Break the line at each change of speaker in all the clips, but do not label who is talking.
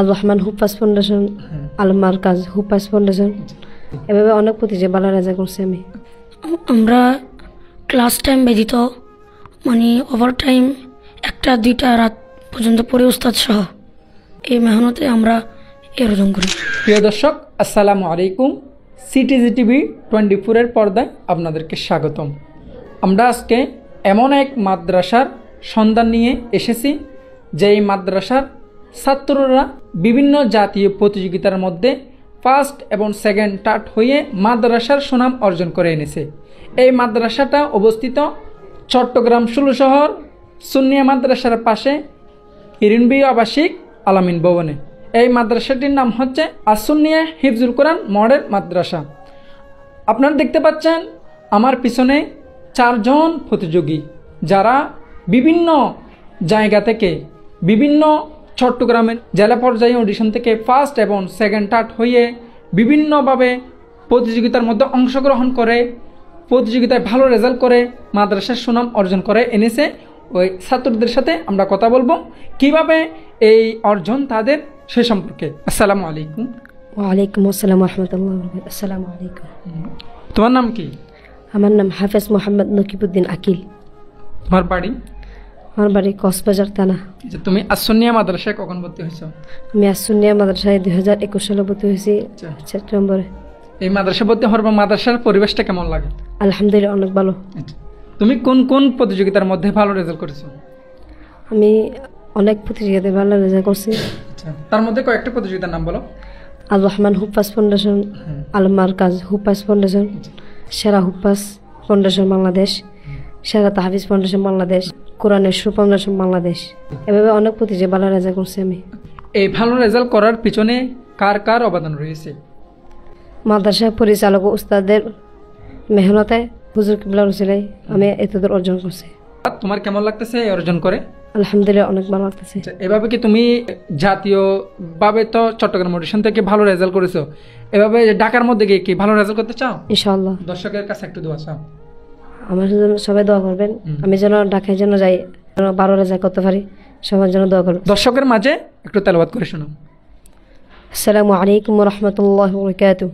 আল রহমান হুফাজ foundation, আল মার্কাজ হুফাজ foundation, এভাবে অনেক প্রতিযোগিতা ভালো রেজাল্ট করছি আমি।
আমরা ক্লাস টাইম ব্যতীত মানে ওভার টাইম 1-2টা রাত পর্যন্ত পড়ে উস্তাদ সহ এই মেহনতে আমরা অর্জন করি।
প্রিয় দর্শক, আসসালামু আলাইকুম। সিটিজি টিভি 24-এর পর্দায় আপনাদেরকে স্বাগতম। আমরা আজকে এমন এক মাদ্রাসার সন্ধান নিয়ে এসেছি, যেই মাদ্রাসার ছাত্ররা বিভিন্ন জাতীয় প্রতিযোগিতার মধ্যে ফার্স্ট এবং সেকেন্ড, থার্ড হয়ে মাদ্রাসার সুনাম অর্জন করে এনেছে। এই মাদ্রাসাটা অবস্থিত চট্টগ্রাম 16 শহর সুন্নিয়া মাদ্রাসার পাশে হিরিনবি আবাসিক আলামিন ভবনে। এই মাদ্রাসাটির নাম হচ্ছে আসুন্নিয়া হিফজুল কোরআন মডেল মাদ্রাসা। আপনারা দেখতে পাচ্ছেন আমার পিছনে 4 জন প্রতিযোগী, যারা বিভিন্ন জায়গা থেকে বিভিন্ন চট্টগ্রামের জেলা পর্যায়ে অডিশন থেকে ফার্স্ট এবং সেকেন্ড, থার্ড হয়ে বিভিন্নভাবে প্রতিযোগিতার মধ্যে অংশগ্রহণ করে প্রতিযোগিতায় ভালো রেজাল্ট করে মাদ্রাসার সুনাম অর্জন করে এনেছে। ওই ছাত্রদের সাথে আমরা কথা বলবো কিভাবে এই অর্জন তাদের, সে সম্পর্কে। আসসালামু আলাইকুম।
ওয়ালাইকুম আসসালাম রহমতুল্লাহ। আসসালামু আলাইকুম।
তোমার নাম কি?
আমার নাম হাফেজ মোহাম্মদ নকিবুদ্দিন আকিল।
তোমার বাড়ি?
আমার বাড়ি কক্সবাজার থানা।
তুমি আসুন্নিয়া মাদ্রাসায় কখন ভর্তি হয়েছো?
আমি আসুন্নিয়া মাদ্রাসায় 2021 সালে ভর্তি হয়েছি সেপ্টেম্বরে।
এই মাদ্রাসা ভর্তি হওয়ার পর মাদ্রাসার পরিবেশটা কেমন লাগে?
আলহামদুলিল্লাহ অনেক ভালো।
তুমি কোন কোন প্রতিযোগিতার মধ্যে ভালো রেজাল্ট করেছো?
আমি অনেক প্রতিযোগিতায় ভালো রেজাল্ট করছি।
তার মধ্যে কয়েকটা প্রতিযোগিতার নাম বলো।
আল রহমান হুফাজ ফাউন্ডেশন, আল মার্কাজ হুফাজ ফাউন্ডেশন, সেরা হুফাজ ফাউন্ডেশন বাংলাদেশ, সেরা তাহফিজ ফাউন্ডেশন বাংলাদেশ, কোরআনের সুর ফাউন্ডেশন বাংলাদেশ, এভাবে অনেক প্রতিযোগিতায় ভালো রেজাল্ট করছি আমি। এই
ভালো রেজাল্ট করার পিছনে কার কার অবদান রয়েছে?
মাদ্রাসা পরিচালক ও উস্তাদের মেহনতে, হুজুর কিবলার উসিলায় আমি এতদূর অর্জন করছি।
তোমার কেমন লাগতেছে এই অর্জন করে?
আলহামদুলিল্লাহ অনেক ভালো লাগতেছে।
এভাবে কি তুমি জাতীয়ভাবে তো চট্টগ্রাম অডিশন থেকে ভালো রেজাল্ট করেছো, এভাবে ঢাকার মধ্যে গিয়ে কি ভালো রেজাল্ট করতে চাও?
ইনশাআল্লাহ।
দর্শকের কাছে একটু দোয়া চাও।
আমার জন্য সবাই দোয়া করবেন, আমি যেন ঢাকায় যেন যাই, যেন 12 রেজাল্ট করতে পারি, সবার জন্য দোয়া করবেন।
দর্শকের মাঝে একটু তেলাওয়াত করে শোনাও।
আসসালামু আলাইকুম ওয়া রাহমাতুল্লাহি ওয়া বারাকাতুহু।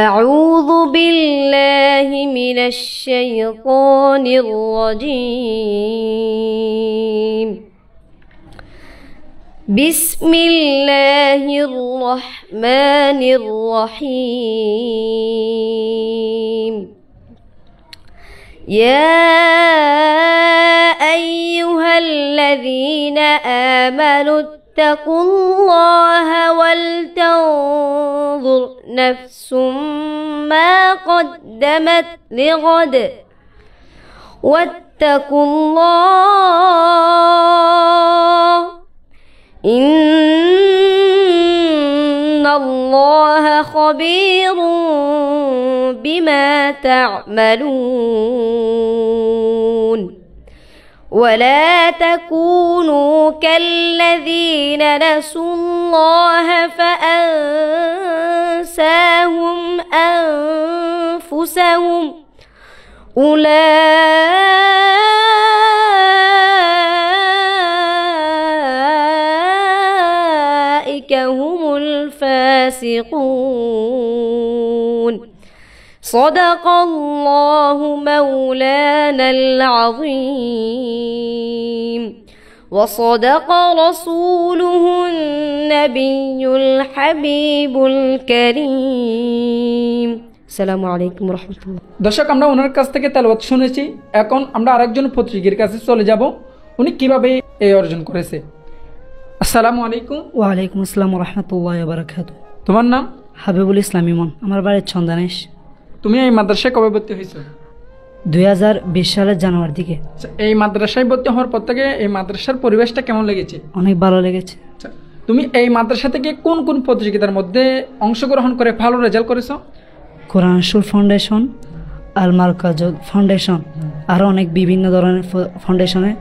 أعوذ بالله من الشيطان الرجيم. بسم الله الرحمن الرحيم. يا أيها الذين آمنوا اتقوا الله ولتنظر نفس ما قدمت لغد واتقوا الله إن الله خبير بما تعملون. ولا تكونوا كالذين نسوا الله فأنساهم أنفسهم أولئك هم الفاسقون. صدق الله مولانا العظيم وصدق رسوله النبي الحبيب الكريم. السلام عليكم ورحمة الله.
দর্শক, আমরা ওনার কাছ থেকে তেলাওয়াত শুনেছি, এখন আমরা আরেকজন প্রতিযোগীর কাছে চলে যাব, উনি কিভাবে এই অর্জন করেছে। আসসালামু আলাইকুম।
ওয়ালাইকুম আসসালাম রহমতুল্লাহ বারাকাতুহু।
তোমার নাম?
হাবিবুল ইসলাম ইমন। আমার বাড়ি ছন্দানেশ।
তুমি এই মাদ্রাসায় কবে ভর্তি হয়েছো?
2020 সালের জানুয়ারি দিকে।
এই মাদ্রাসায় ভর্তি হওয়ার পর থেকে এই মাদ্রাসার পরিবেশটা কেমন লেগেছে?
অনেক ভালো লেগেছে।
তুমি এই মাদ্রাসা থেকে কোন কোন প্রতিযোগিতার মধ্যে অংশগ্রহণ করে ভালো রেজাল্ট করেছো?
কোরআন সুর ফাউন্ডেশন, আল মার্কাজ ফাউন্ডেশন, আরও অনেক বিভিন্ন ধরনের ফাউন্ডেশনে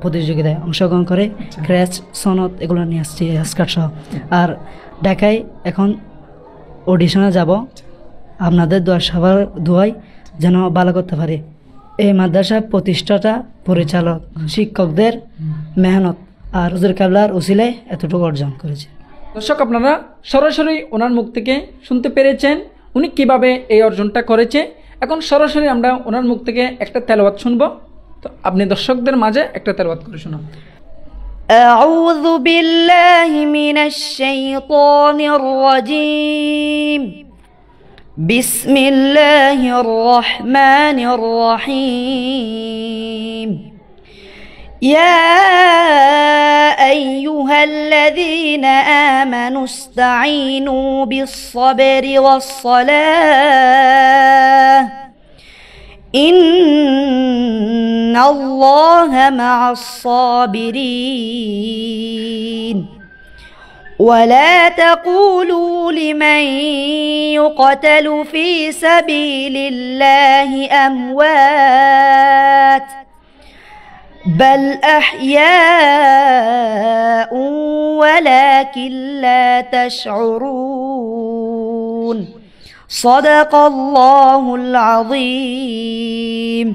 প্রতিযোগিতায় অংশগ্রহণ করে ক্র্যাচ, সনদ এগুলো নিয়ে আসছি, হাসকাট সহ। আর ঢাকায় এখন অডিশনে যাব, আপনাদের সবার দোয়াই যেন ভালো করতে পারি। এই মাদ্রাসা প্রতিষ্ঠাতা, পরিচালক, শিক্ষকদের মেহনত আর হুজুর কাবলার উসিলায় এতটুকু অর্জন করেছি।
দর্শক, আপনারা সরাসরি ওনার মুখ থেকে শুনতে পেরেছেন উনি কিভাবে এই অর্জনটা করেছে। এখন সরাসরি আমরা ওনার মুখ থেকে একটা তেলাওয়াত শুনবো। তো আপনি দর্শকদের মাঝে একটা তেলাওয়াত করে শোনান।
أعوذ بالله من الشيطان الرجيم بسم الله الرحمن الرحيم يا أيها الذين آمنوا استعينوا بالصبر والصلاة إن الله مع الصابرين ولا تقولوا لمن يقتل في سبيل الله أموات بل أحياء ولكن لا تشعرون صدق الله العظيم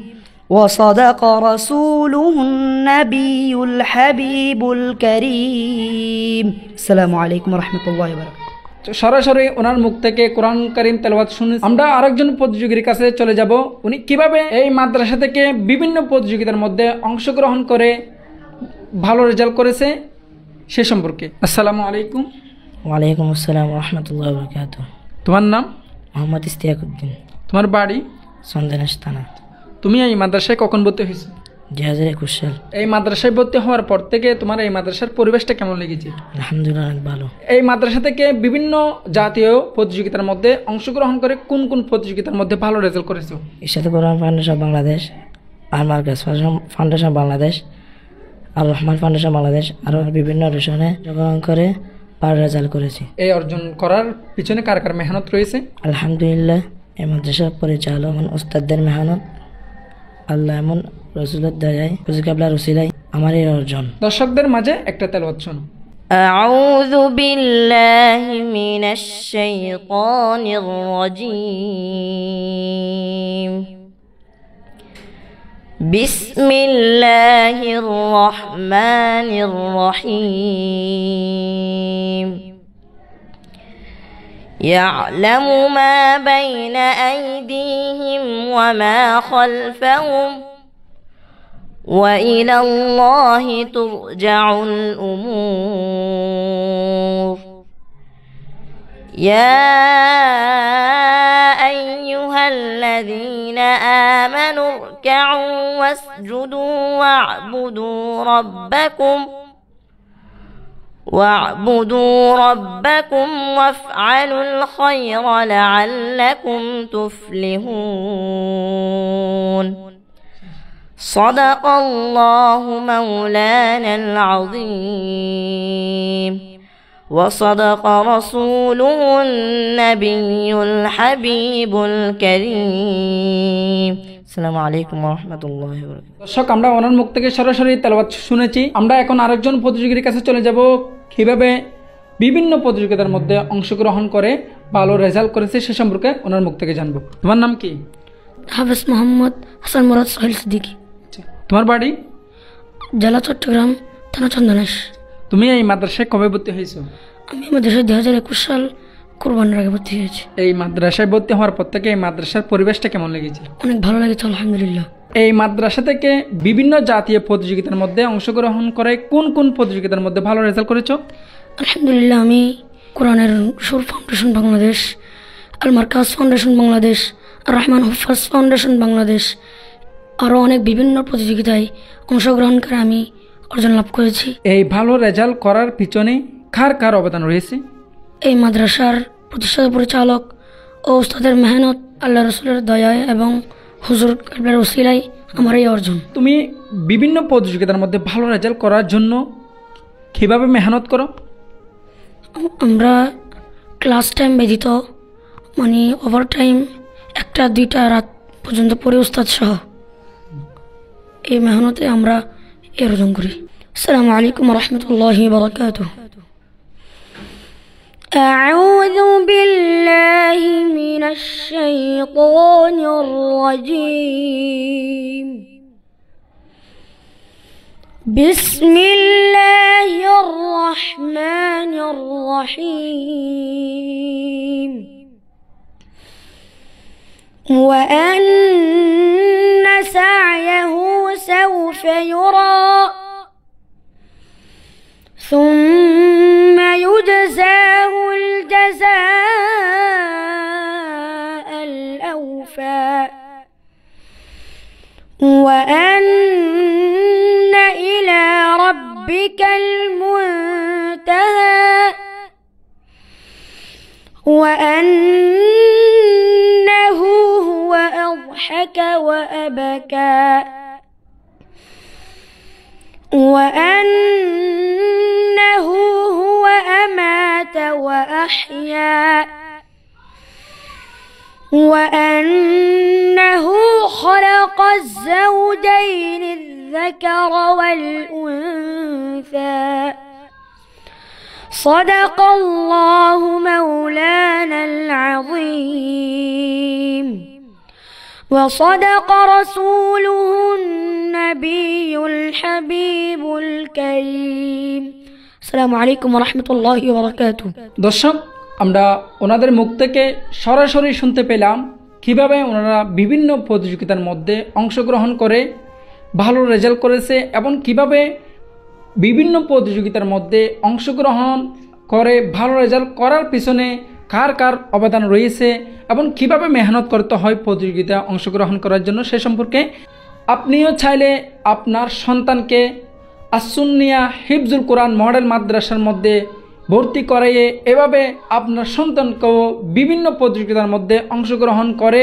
وصدق رسوله النبي الحبيب الكريم السلام عليكم ورحمة الله وبركاته।
সরাসরি ওনার মুখ থেকে কোরআন কারীম তেলাওয়াত শুনে আমরা আরেকজন প্রতিযোগীর কাছে চলে যাব। উনি কিভাবে এই মাদ্রাসা থেকে বিভিন্ন প্রতিযোগিতার মধ্যে অংশগ্রহণ করে ভালো রেজাল্ট করেছে সে সম্পর্কে। আসসালামু আলাইকুম।
ওয়ালাইকুম আসসালাম রহমতুল্লাহ বরকাতুহ।
তোমার নাম?
মোহাম্মদ ইস্তিয়াকুদ্দিন।
তোমার বাড়ি?
সন্দেনাস থানা।
তুমি এই মাদ্রাসায় কখন ভর্তি হয়েছো?
2021 সাল।
এই মাদ্রাসায় ভর্তি হওয়ার পর থেকে তোমার এই মাদ্রাসার পরিবেশটা কেমন লেগেছে?
আলহামদুলিল্লাহ অনেক ভালো।
এই মাদ্রাসা থেকে বিভিন্ন জাতীয় প্রতিযোগিতার মধ্যে অংশগ্রহণ করে কোন কোন প্রতিযোগিতার মধ্যে ভালো রেজাল্ট করেছো?
ইরশাদ কোরআন ফাউন্ডেশন বাংলাদেশ, আল মার্কাজ ফাউন্ডেশন বাংলাদেশ, আর রহমান ফাউন্ডেশন বাংলাদেশ আরও বিভিন্ন অনুষ্ঠানে অংশগ্রহণ করে ভালো রেজাল্ট করেছি।
এই অর্জন করার পিছনে কার কার মেহনত রয়েছে?
আলহামদুলিল্লাহ এই মাদ্রাসার পরিচালক উস্তাদদের মেহনত, আল্লাহ এমন রসুলের দয়ায় হুজুর কাবলার উসিলায় আমার এই অর্জন।
দর্শকদের মাঝে একটা তেলাওয়াত শোনো।
أعوذ بالله من الشيطان الرجيم بسم الله الرحمن الرحيم يعلم ما بين أيديهم وما خلفهم وإلى الله ترجع الأمور يا أيها الذين آمنوا اركعوا واسجدوا واعبدوا ربكم وافعلوا الخير لعلكم تفلحون صدق الله مولانا العظيم وصدق رسوله النبي الحبيب الكريم السلام عليكم ورحمة الله وبركاته।
দর্শক, আমরা ওনার মুখ থেকে সরাসরি তেলাওয়াত শুনেছি। আমরা এখন আরেকজন প্রতিযোগীর কাছে চলে যাব, কিভাবে বিভিন্ন প্রতিযোগিতার মধ্যে অংশগ্রহণ করে ভালো রেজাল্ট করেছে সে সম্পর্কে ওনার মুখ থেকে জানবো। তোমার নাম কি?
হাফেজ মোহাম্মদ হাসান মুরাদ সোহেল সিদ্দিকী।
তোমার বাড়ি?
জেলা চট্টগ্রাম, থানা চন্দনাইশ।
তুমি এই মাদ্রাসায় কবে ভর্তি হয়েছো?
আমি মাদ্রাসায় 2021 সাল কোরবানির আগে ভর্তি হয়েছি।
এই মাদ্রাসায় ভর্তি হওয়ার পর থেকে এই মাদ্রাসার পরিবেশটা কেমন লেগেছে?
অনেক ভালো লেগেছে আলহামদুলিল্লাহ।
এই মাদ্রাসা থেকে বিভিন্ন জাতীয় প্রতিযোগিতার মধ্যে অংশগ্রহণ করে কোন কোন প্রতিযোগিতার মধ্যে ভালো রেজাল্ট করেছো?
আলহামদুলিল্লাহ আমি কোরআনের সুর ফাউন্ডেশন বাংলাদেশ, আল মার্কাজ ফাউন্ডেশন বাংলাদেশ, আর রহমান হুফাজ ফাউন্ডেশন বাংলাদেশ আরও অনেক বিভিন্ন প্রতিযোগিতায় অংশগ্রহণ করে আমি অর্জন লাভ করেছি।
এই ভালো রেজাল্ট করার পিছনে কার কার অবদান রয়েছে?
এই মাদ্রাসার প্রতিষ্ঠাতা পরিচালক ও উস্তাদের মেহনত, আল্লাহ রসুলের দয়ায় এবং হুজুর কাবলার উসিলায় আমার এই অর্জন।
তুমি বিভিন্ন প্রতিযোগিতার মধ্যে ভালো রেজাল্ট করার জন্য কীভাবে মেহনত করো?
আমরা ক্লাস টাইম ব্যতীত মানে ওভার টাইম 1-2 রাত পর্যন্ত পড়ে উস্তাদ সহ এই মেহনতে আমরা এই অর্জন করি। আসসালামু আলাইকুম রহমতুল্লাহি বারাকাতুহু। أعوذ بالله من الشيطان الرجيم بسم الله الرحمن الرحيم وأن سعيه سوف يرى ثم يجزاه الجزاء الأوفى وأن إلى ربك المنتهى وأنه هو أضحك وأبكى وأنه هو أمات وأحيا وأنه خلق الزوجين الذكر والأنثى صدق الله مولانا العظيم وصدق رسوله النبي الحبيب الكريم السلام عليكم ورحمة الله وبركاته
দর্শক, আমরা ওনাদের মুখ থেকে সরাসরি শুনতে পেলাম কিভাবে ওনারা বিভিন্ন প্রতিযোগিতার মধ্যে অংশগ্রহণ করে ভালো রেজাল্ট করেছে এবং কিভাবে বিভিন্ন প্রতিযোগিতার মধ্যে অংশগ্রহণ করে ভালো রেজাল্ট করার পিছনে কার কার অবদান রয়েছে এবং কিভাবে মেহনত করতে হয় প্রতিযোগিতায় অংশগ্রহণ করার জন্য সে সম্পর্কে আপনিও চাইলে আপনার সন্তানকে আসুন্নিয়া হিফজুল কোরআন মডেল মাদ্রাসার মধ্যে ভর্তি করাইয়ে এভাবে আপনার সন্তানকেও বিভিন্ন প্রতিযোগিতার মধ্যে অংশগ্রহণ করে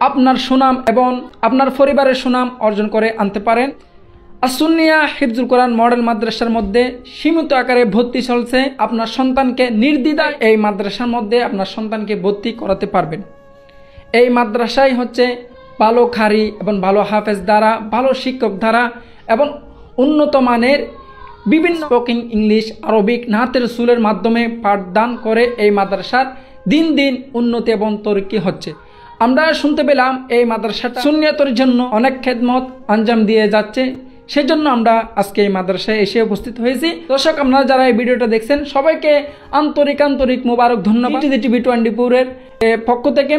আপনার সুনাম এবং আপনার পরিবারের সুনাম অর্জন করে আনতে পারেন। আসুন্নিয়া হিফজুল কোরআন মডেল মাদ্রাসার মধ্যে সীমিত আকারে ভর্তি চলছে। আপনার সন্তানকে নির্দ্বিধায় এই মাদ্রাসার মধ্যে আপনার সন্তানকে ভর্তি করাতে পারবেন। এই মাদ্রাসায় হচ্ছে ভালো খারি এবং ভালো হাফেজ দ্বারা, ভালো শিক্ষক দ্বারা এবং উন্নত মানের বিভিন্ন স্পোকিং ইংলিশ, আরবিক, নাতের সুলের মাধ্যমে পাঠদান করে এই মাদ্রাসার দিন দিন উন্নতি এবং তরক্কি হচ্ছে। আমরা শুনতে পেলাম এই মাদ্রাসাটা সুন্নিয়তের জন্য অনেক খেদমত আঞ্জাম দিয়ে যাচ্ছে, সেজন্য আমরা আজকে এই মাদ্রাসায় এসে উপস্থিত হয়েছি। দর্শক, আপনারা যারা এই ভিডিওটা দেখছেন সবাইকে আন্তরিক মোবারক ধন্যবাদ টিভি 24-এর পক্ষ থেকে।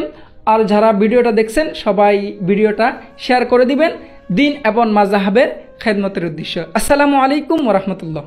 আর যারা ভিডিওটা দেখছেন সবাই ভিডিওটা শেয়ার করে দিবেন দিন এবং মাযহাবের খেদমতের উদ্দেশ্য। আসসালামু আলাইকুম ওয়া রাহমাতুল্লাহ।